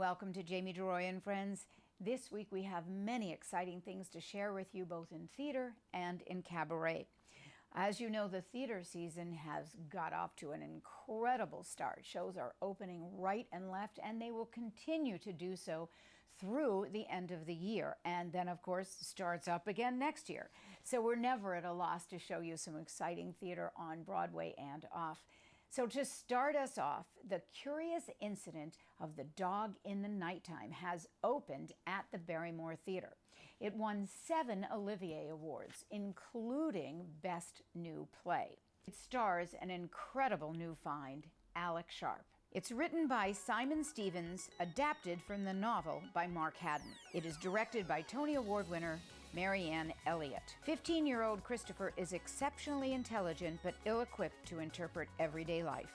welcome to Jamie deRoy and Friends. This week we have many exciting things to share with you both in theater and in cabaret. As you know, the theater season has got off to an incredible start. Shows are opening right and left, and they will continue to do so through the end of the year. And then, of course, starts up again next year. So we're never at a loss to show you some exciting theater on Broadway and off. So to start us off, The Curious Incident of the Dog in the Nighttime has opened at the Barrymore Theatre. It won 7 Olivier Awards, including Best New Play. It stars an incredible new find, Alex Sharp. It's written by Simon Stevens, adapted from the novel by Mark Haddon. It is directed by Tony Award winner Marianne Elliott. 15-year-old Christopher is exceptionally intelligent but ill-equipped to interpret everyday life.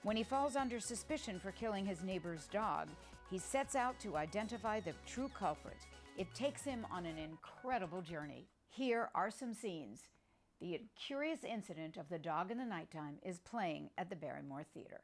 When he falls under suspicion for killing his neighbor's dog, he sets out to identify the true culprit. It takes him on an incredible journey. Here are some scenes. The Curious Incident of the Dog in the Nighttime is playing at the Barrymore Theatre.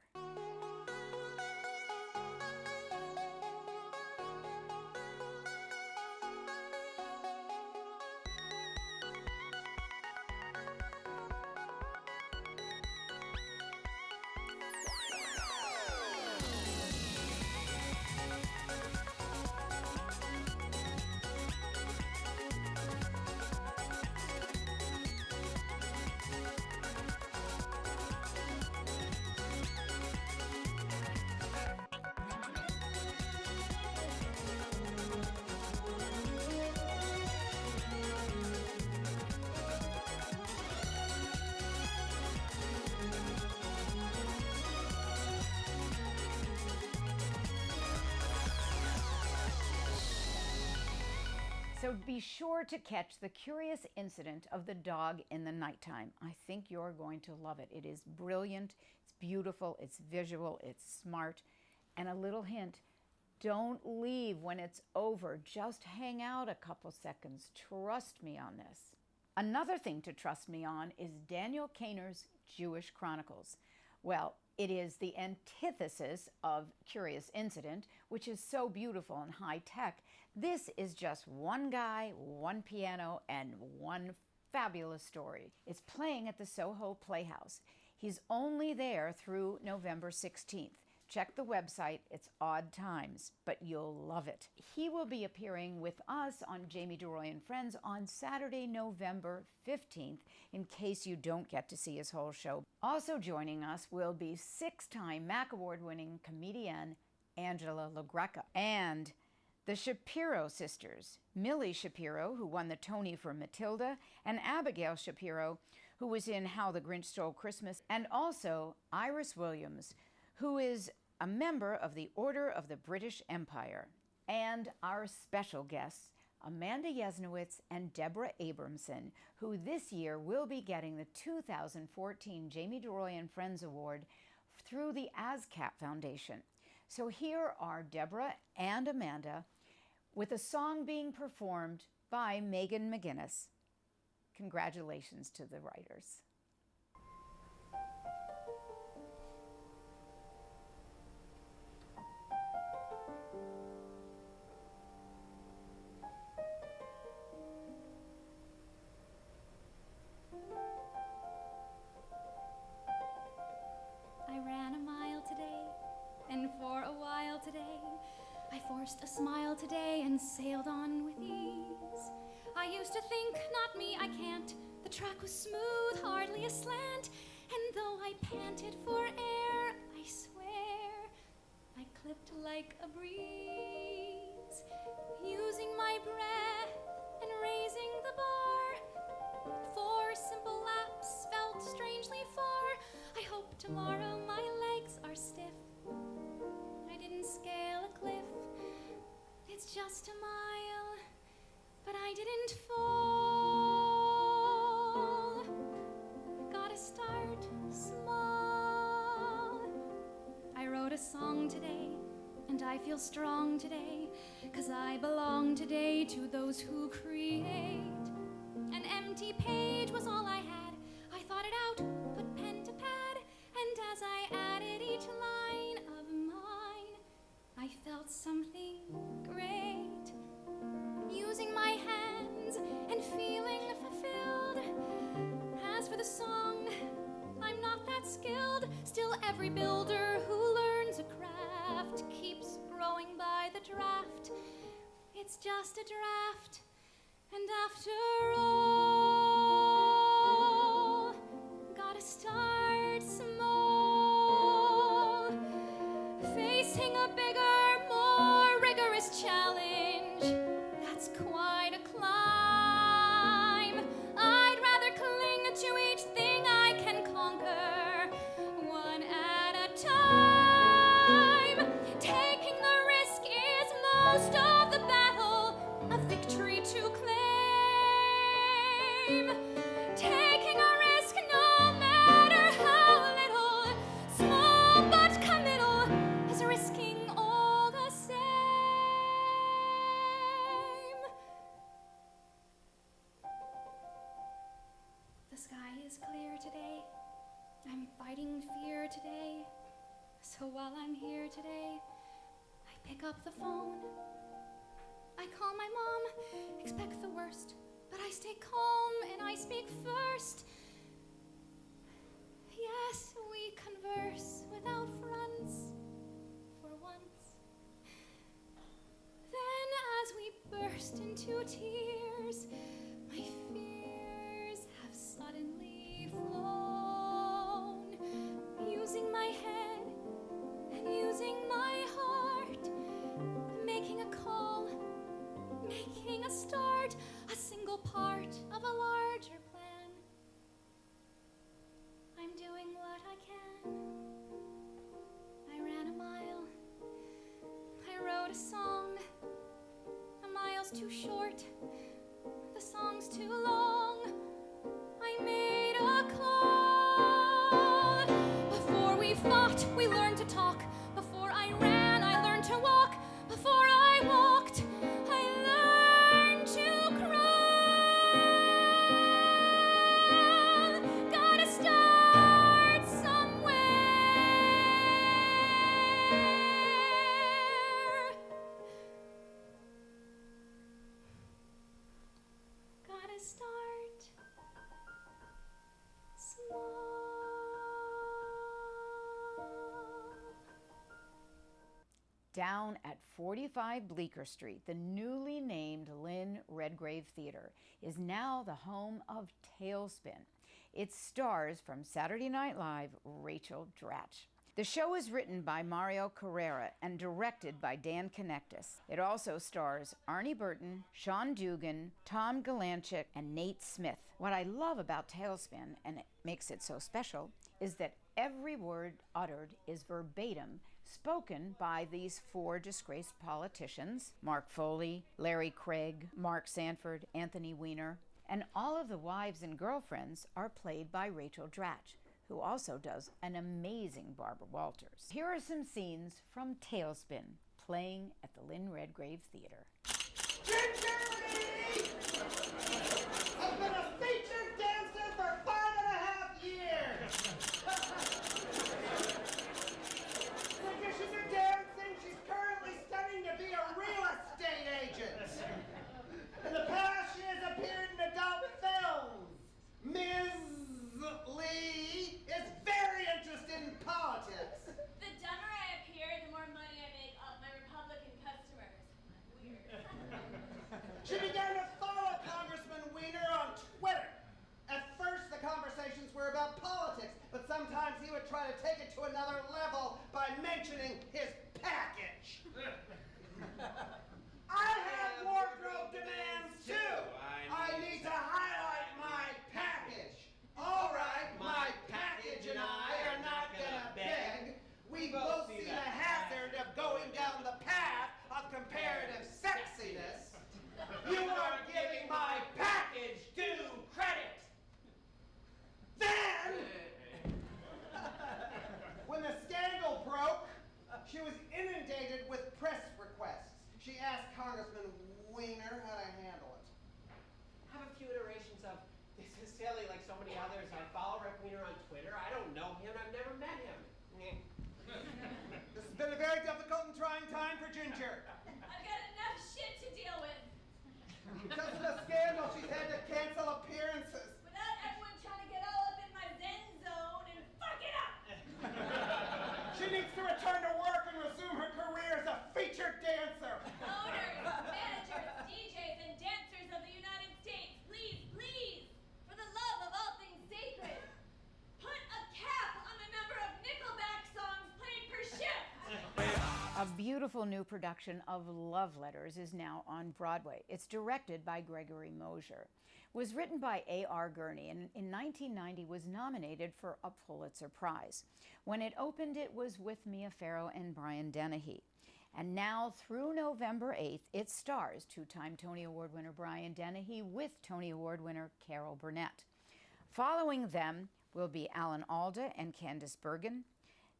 So be sure to catch The Curious Incident of the Dog in the Nighttime. I think you're going to love it. It is brilliant, it's beautiful, it's visual, it's smart. And a little hint, don't leave when it's over. Just hang out a couple seconds. Trust me on this. Another thing to trust me on is Daniel Kahner's Jewish Chronicles. Well, it is the antithesis of Curious Incident, which is so beautiful and high-tech. This is just one guy, one piano, and one fabulous story. It's playing at the Soho Playhouse. He's only there through November 16th. Check the website, it's odd times, but you'll love it. He will be appearing with us on Jamie deRoy and Friends on Saturday, November 15th, in case you don't get to see his whole show. Also joining us will be 6-time MAC Award-winning comedian Angela LaGreca and the Shapiro sisters, Millie Shapiro, who won the Tony for Matilda, and Abigail Shapiro, who was in How the Grinch Stole Christmas, and also Iris Williams, who is a member of the Order of the British Empire. And our special guests, Amanda Yesnowitz and Deborah Abramson, who this year will be getting the 2014 Jamie deRoy and Friends Award through the ASCAP Foundation. So here are Deborah and Amanda with a song being performed by Megan McGinnis. Congratulations to the writers. I ran a mile today, and for a while today, I forced a smile today and sailed on with ease. I used to think, not me, I can't. The track was smooth, hardly a slant, and though I panted for air, I swear, I clipped like a breeze, using my breath and raising the bar. 4 simple laps felt strangely far. I hope tomorrow my legs are stiff. I didn't scale a cliff. It's just a mile, but I didn't fall. Gotta start small. I wrote a song today, and I feel strong today, 'cause I belong today to those who create. An empty page was all I had. I thought it out, put pen to pad, and as I added each line of mine, I felt something Every builder who learns a craft keeps growing by the draft. It's just a draft, and after all, gotta start small, facing a bigger, more rigorous challenge. That's quite a climb. I'd rather cling to each thing I can conquer, one at a time. Taking the risk is most of the battle, a victory to claim. Taking a risk no matter how little, small but committal, is risking all the same. The sky is clear today. I'm fighting fear today. So while I'm here today, I pick up the phone. I call my mom, expect the worst, but I stay calm and I speak first. Yes, we converse without fronts for once. Then as we burst into tears, my fears have suddenly flown. Using my head and using my heart, making a call, making a start, a single part of a larger plan. I'm doing what I can. I ran a mile. I wrote a song. A mile's too short. The song's too long. I made a call. Before we fought, we learned to talk. Before I ran, I learned to walk. Before I walked, I learned to crawl. Gotta start somewhere. Gotta start small. Down at 45 Bleecker Street, the newly named Lynn Redgrave Theater is now the home of Tailspin. It stars from Saturday Night Live Rachel Dratch. The show is written by Mario Carrera and directed by Dan Konectis. It also stars Arnie Burton, Sean Dugan, Tom Galanchik, and Nate Smith. What I love about Tailspin, and it makes it so special, is that every word uttered is verbatim, spoken by these four disgraced politicians: Mark Foley, Larry Craig, Mark Sanford, Anthony Weiner, and all of the wives and girlfriends are played by Rachel Dratch, who also does an amazing Barbara Walters. Here are some scenes from Tailspin, playing at the Lynn Redgrave Theater. Gingerly! I've been a featured dancer for 5.5 years! Ginger, she's a dancing. She's currently studying to be a real estate agent. In the past, she has appeared in adult films. Ms. Lee is very interested in politics. The dumber I appear, the more money I make off my Republican customers. Weird. She began to follow Congressman Weiner on Twitter. At first, the conversations were about politics, but sometimes he would try to take it to another level by mentioning his package. I have wardrobe demands too. I need to highlight my package. All right, my package and I are not gonna beg. We both see the hazard of going down the path of comparative sexiness. You are giving my package due credit. Then, when the scandal broke, she was inundated with press requests. She asked Congressman Weiner how to handle it. I have a few iterations of, this is silly like so many others. I follow Rep Weiner on Twitter. I don't know him. I've never met him. This has been a very difficult and trying time for Ginger. I've got enough shit to deal with. Because of the scandal, she's had to cancel appearances. Without everyone trying to get all up in my zen zone and fuck it up. wonderful new production of Love Letters is now on Broadway. It's directed by Gregory Mosher. It was written by A.R. Gurney and in 1990 was nominated for a Pulitzer Prize. When it opened, it was with Mia Farrow and Brian Dennehy. And now through November 8th, it stars two-time Tony Award winner Brian Dennehy with Tony Award winner Carol Burnett. Following them will be Alan Alda and Candice Bergen,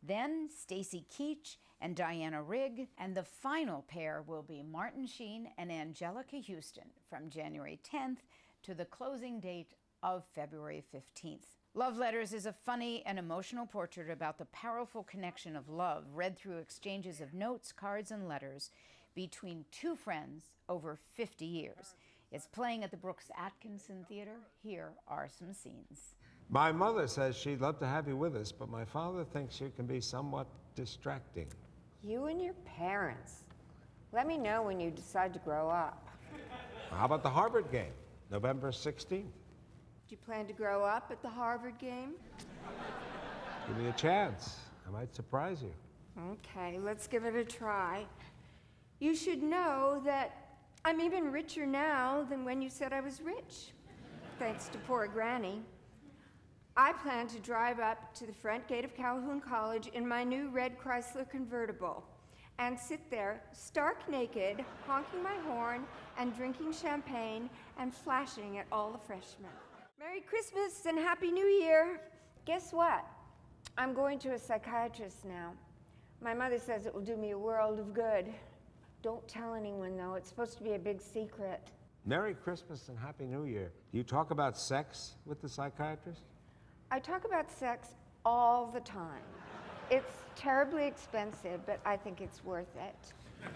then Stacy Keach and Diana Rigg, and the final pair will be Martin Sheen and Angelica Houston from January 10th to the closing date of February 15th. Love Letters is a funny and emotional portrait about the powerful connection of love read through exchanges of notes, cards, and letters between two friends over 50 years. It's playing at the Brooks Atkinson Theater. Here are some scenes. My mother says she'd love to have you with us, but my father thinks you can be somewhat distracting. You and your parents. Let me know when you decide to grow up. How about the Harvard game, November 16th? Do you plan to grow up at the Harvard game? Give me a chance. I might surprise you. Okay, let's give it a try. You should know that I'm even richer now than when you said I was rich, thanks to poor Granny. I plan to drive up to the front gate of Calhoun College in my new red Chrysler convertible and sit there stark naked, honking my horn and drinking champagne and flashing at all the freshmen. Merry Christmas and Happy New Year. Guess what? I'm going to a psychiatrist now. My mother says it will do me a world of good. Don't tell anyone, though. It's supposed to be a big secret. Merry Christmas and Happy New Year. Do you talk about sex with the psychiatrist? I talk about sex all the time. It's terribly expensive, but I think it's worth it.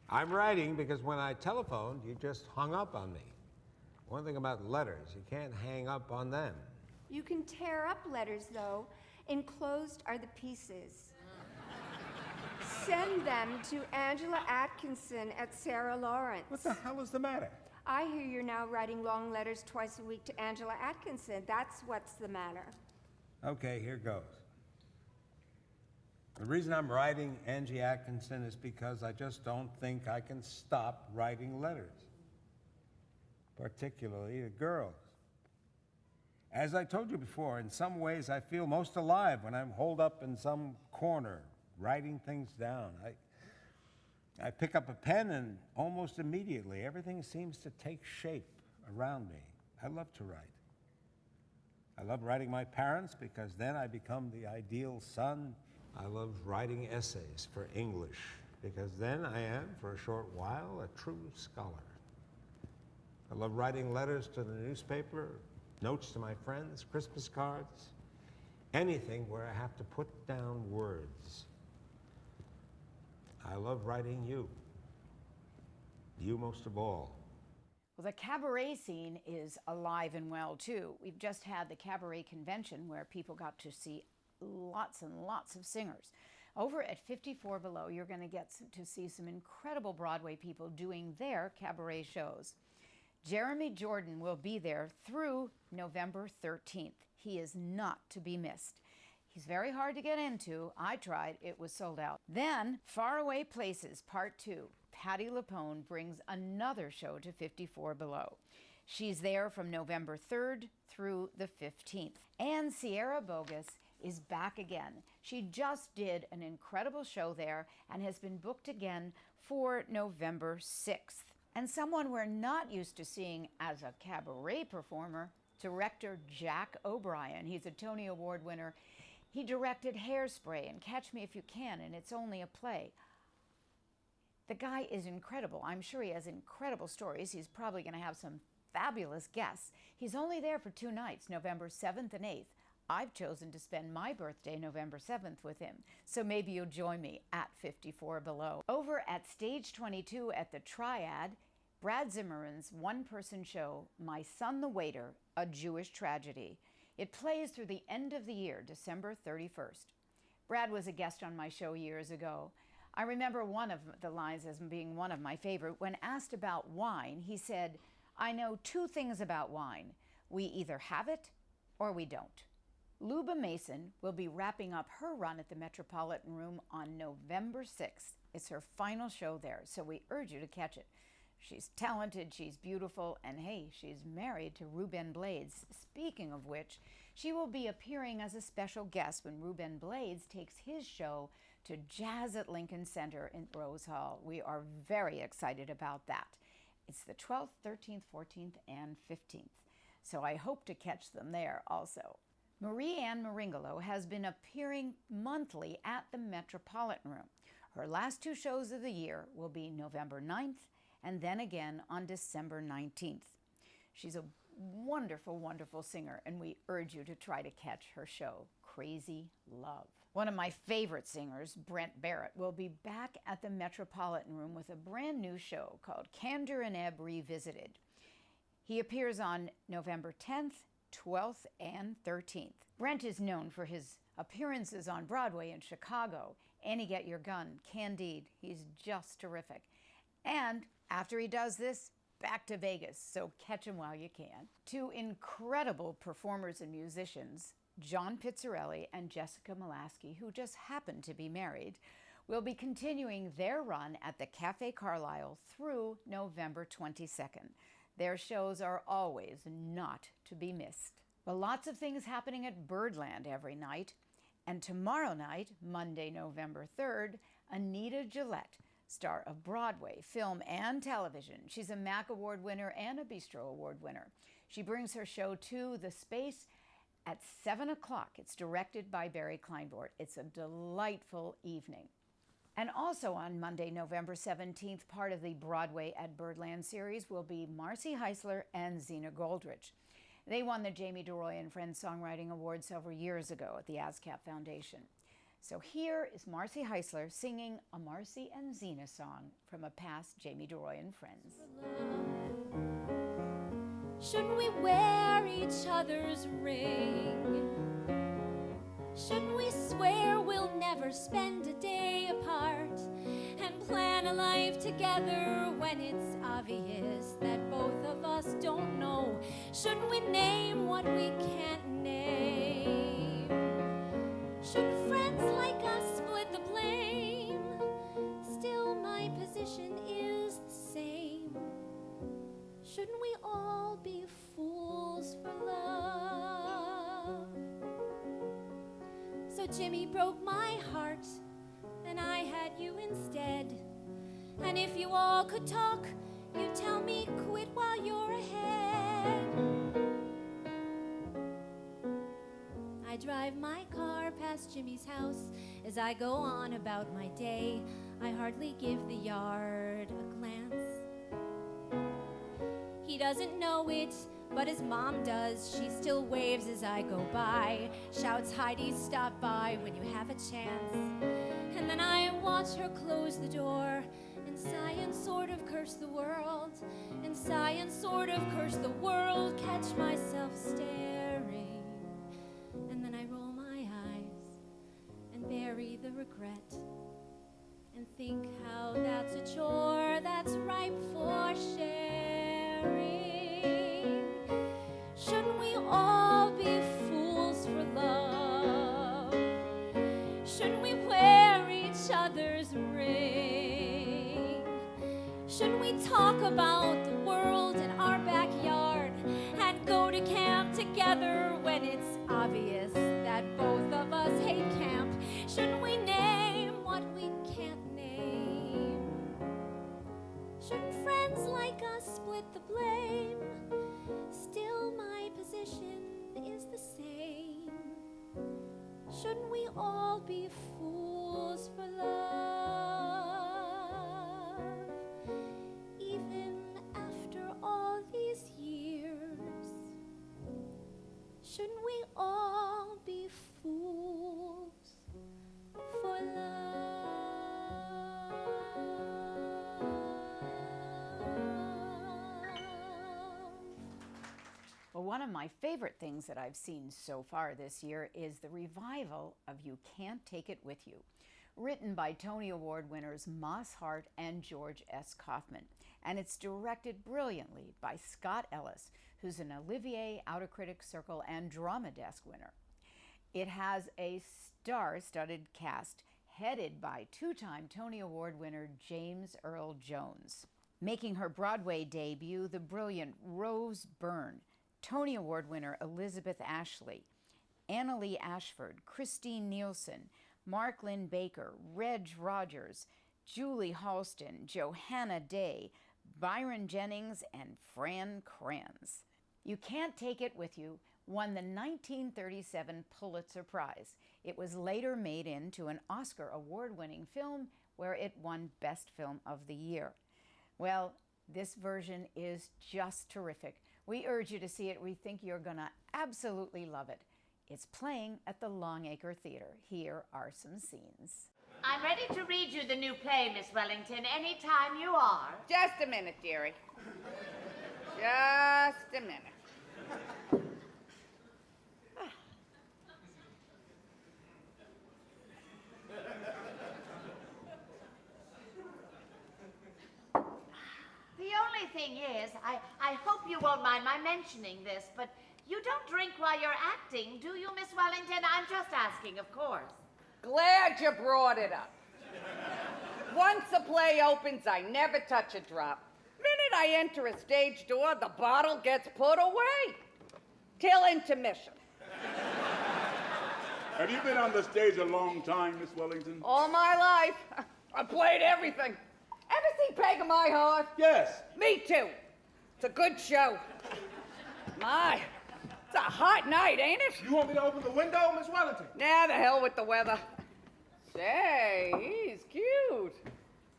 I'm writing because when I telephoned, you just hung up on me. One thing about letters, you can't hang up on them. You can tear up letters, though. Enclosed are the pieces. Send them to Angela Atkinson at Sarah Lawrence. What the hell is the matter? I hear you're now writing long letters twice a week to Angela Atkinson. That's what's the matter. Okay, here goes. The reason I'm writing Angie Atkinson is because I just don't think I can stop writing letters, particularly to girls. As I told you before, in some ways I feel most alive when I'm holed up in some corner, writing things down. I pick up a pen and almost immediately everything seems to take shape around me. I love to write. I love writing my parents because then I become the ideal son. I love writing essays for English because then I am, for a short while, a true scholar. I love writing letters to the newspaper, notes to my friends, Christmas cards, anything where I have to put down words. I love writing you most of all. Well, the cabaret scene is alive and well, too. We've just had the cabaret convention where people got to see lots and lots of singers. Over at 54 Below, you're going to get to see some incredible Broadway people doing their cabaret shows. Jeremy Jordan will be there through November 13th. He is not to be missed. He's very hard to get into. I tried. It was sold out. Then, Faraway Places, Part 2. Patti LuPone brings another show to 54 Below. She's there from November 3rd through the 15th. And Sierra Bogus is back again. She just did an incredible show there and has been booked again for November 6th. And someone we're not used to seeing as a cabaret performer, director Jack O'Brien. He's a Tony Award winner. He directed Hairspray and Catch Me If You Can, and It's Only a Play. The guy is incredible. I'm sure he has incredible stories. He's probably going to have some fabulous guests. He's only there for 2 nights, November 7th and 8th. I've chosen to spend my birthday, November 7th, with him. So maybe you'll join me at 54 Below. Over at Stage 22 at the Triad, Brad Zimmerman's one-person show, My Son the Waiter, A Jewish Tragedy. It plays through the end of the year, December 31st. Brad was a guest on my show years ago. I remember one of the lines as being one of my favorite. When asked about wine, he said, "I know 2 things about wine. We either have it or we don't." Luba Mason will be wrapping up her run at the Metropolitan Room on November 6th. It's her final show there, so we urge you to catch it. She's talented, she's beautiful, and hey, she's married to Ruben Blades. Speaking of which, she will be appearing as a special guest when Ruben Blades takes his show to Jazz at Lincoln Center in Rose Hall. We are very excited about that. It's the 12th, 13th, 14th, and 15th. So I hope to catch them there also. Marie Ann Maringolo has been appearing monthly at the Metropolitan Room. Her last two shows of the year will be November 9th and then again on December 19th. She's a wonderful, wonderful singer, and we urge you to try to catch her show, Crazy Love. One of my favorite singers, Brent Barrett, will be back at the Metropolitan Room with a brand new show called Candor and Ebb Revisited. He appears on November 10th, 12th, and 13th. Brent is known for his appearances on Broadway in Chicago, Annie Get Your Gun, Candide. He's just terrific. And after he does this, back to Vegas, so catch him while you can. Two incredible performers and musicians, John Pizzarelli and Jessica Molaski, who just happen to be married, will be continuing their run at the Cafe Carlisle through November 22nd. Their shows are always not to be missed. Well, lots of things happening at Birdland every night. And tomorrow night, Monday, November 3rd, Anita Gillette, star of Broadway, film, and television. She's a MAC Award winner and a Bistro Award winner. She brings her show to the Space at 7 o'clock. It's directed by Barry Kleinbort. It's a delightful evening. And also on Monday, November 17th, part of the Broadway at Birdland series will be Marcy Heisler and Zena Goldrich. They won the Jamie deRoy and Friends Songwriting Award several years ago at the ASCAP Foundation. So here is Marcy Heisler singing a Marcy and Zena song from a past Jamie deRoy and Friends. Shouldn't we wear each other's ring? Shouldn't we swear we'll never spend a day apart and plan a life together when it's obvious that both of us don't know? Shouldn't we name what we can't name? Should friends like us split the blame? Still, my position is the same. Shouldn't we all be fools for love? So Jimmy broke my heart, and I had you instead. And if you all could talk, you'd tell me quit while you're ahead. I drive my car past Jimmy's house as I go on about my day. I hardly give the yard a glance. He doesn't know it, but his mom does. She still waves as I go by, shouts Heidi, stop by when you have a chance. And then I watch her close the door and sigh and sort of curse the world, and sigh and sort of curse the world, catch myself staring. And then I roll my eyes and bury the regret and think how that's a chore that's ripe for sharing. Shouldn't we all be fools for love? Shouldn't we wear each other's ring? Shouldn't we talk about the world in our backyard and go to camp together when it's obvious that both of us hate camp? Shouldn't we name what we can't name? Shouldn't friends like us split the blame? Still, my position is the same. Shouldn't we all be fools for love? Even after all these years, shouldn't we all be fools for love? Well, one of my favorite things that I've seen so far this year is the revival of You Can't Take It With You, written by Tony Award winners Moss Hart and George S. Kaufman. And it's directed brilliantly by Scott Ellis, who's an Olivier Outer Critics Circle and Drama Desk winner. It has a star-studded cast headed by two-time Tony Award winner James Earl Jones. Making her Broadway debut, the brilliant Rose Byrne, Tony Award winner Elizabeth Ashley, Annalee Ashford, Christine Nielsen, Mark Lynn Baker, Reg Rogers, Julie Halston, Johanna Day, Byron Jennings, and Fran Kranz. You Can't Take It With You won the 1937 Pulitzer Prize. It was later made into an Oscar award-winning film where it won Best Film of the Year. Well, this version is just terrific. We urge you to see it. We think you're gonna absolutely love it. It's playing at the Longacre Theater. Here are some scenes. I'm ready to read you the new play, Miss Wellington, anytime you are. Just a minute, dearie. Just a minute. The only thing is, I hope you won't mind my mentioning this, but you don't drink while you're acting, do you, Miss Wellington? I'm just asking, of course. Glad you brought it up. Once a play opens, I never touch a drop. Minute I enter a stage door, the bottle gets put away. Till intermission. Have you been on the stage a long time, Miss Wellington? All my life. I played everything. Ever see Peg of My Heart? Yes. Me too. It's a good show. My, it's a hot night, ain't it? You want me to open the window, Miss Wellington? Nah, the hell with the weather. Say, he's cute.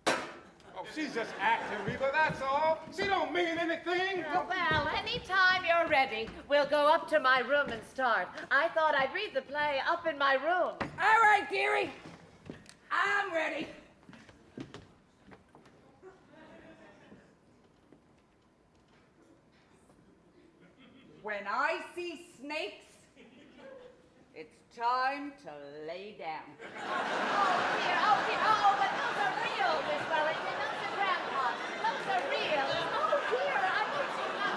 Oh, she's just acting, Reba, that's all. She don't mean anything. Well, anytime you're ready, we'll go up to my room and start. I thought I'd read the play up in my room. All right, dearie. I'm ready. When I see snakes, it's time to lay down. Oh, dear, but those are real, Miss Wellington. Those are Grandpa. Those are real. Oh, dear, I hope she's not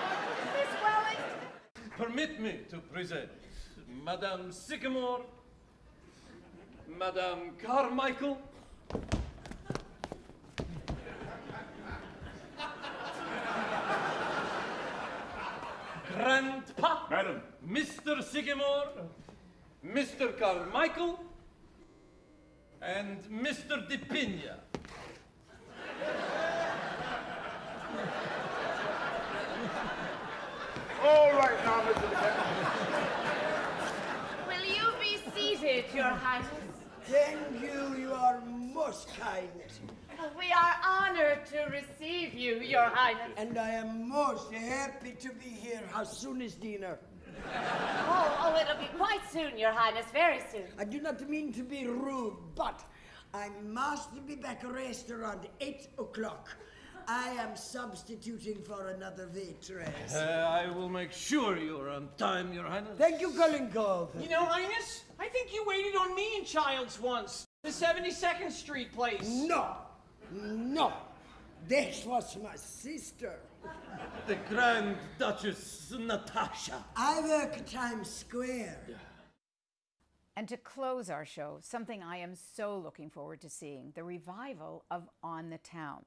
Miss Wellington. Permit me to present Madame Sycamore, Madame Carmichael, Grandpa, Madam. Mr. Sycamore, Mr. Carmichael, and Mr. De Pina. All right now, Mr. DePena. Will you be seated, Your Highness? Thank you, you are most kind. We are honored to receive you, Your Highness. And I am most happy to be here. How soon is dinner? Oh, it'll be quite soon, Your Highness, very soon. I do not mean to be rude, but I must be back at restaurant 8 o'clock. I am substituting for another waitress. I will make sure you're on time, Your Highness. Thank you, Kolinkov. You know, Highness, I think you waited on me in Childs once. The 72nd Street place. No, this was my sister. The Grand Duchess Natasha. I work at Times Square. And to close our show, something I am so looking forward to seeing, the revival of On the Town.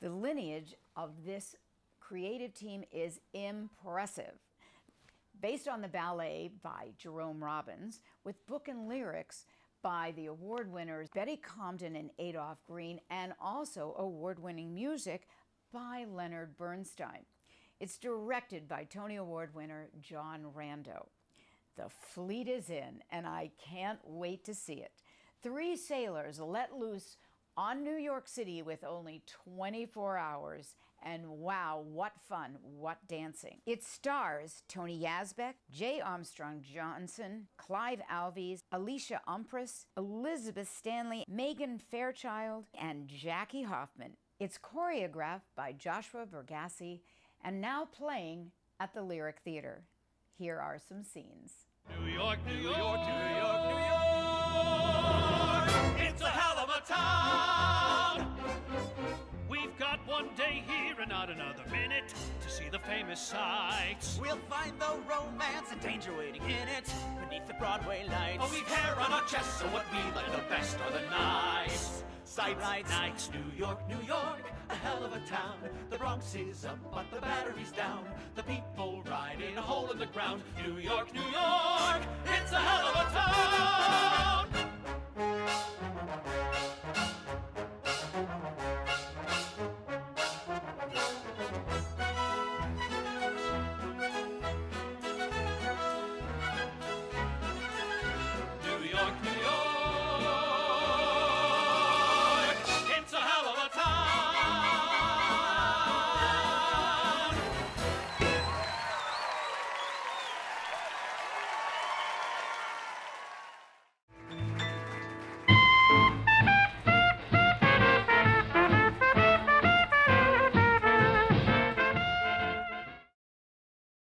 The lineage of this creative team is impressive. Based on the ballet by Jerome Robbins, with book and lyrics by the award winners Betty Comden and Adolph Green, and also award-winning music by Leonard Bernstein. It's directed by Tony Award winner John Rando. The fleet is in, and I can't wait to see it. 3 sailors let loose on New York City with only 24 hours, and wow, what fun, what dancing. It stars Tony Yazbek, J. Armstrong Johnson, Clive Alves, Alicia Umpress, Elizabeth Stanley, Megan Fairchild, and Jackie Hoffman. It's choreographed by Joshua Bergassi and now playing at the Lyric Theater. Here are some scenes. New York, New York, New York, New York. It's a hell of a town. We've got one day here and not another minute to see the famous sights. We'll find the romance and danger waiting in it beneath the Broadway lights. Oh, we've hair on our chests, so what we like the best are the nights. Sights. Nights. New York, a hell of a town. The Bronx is up, but the Battery's down. The people ride in a hole in the ground. New York, it's a hell of a town.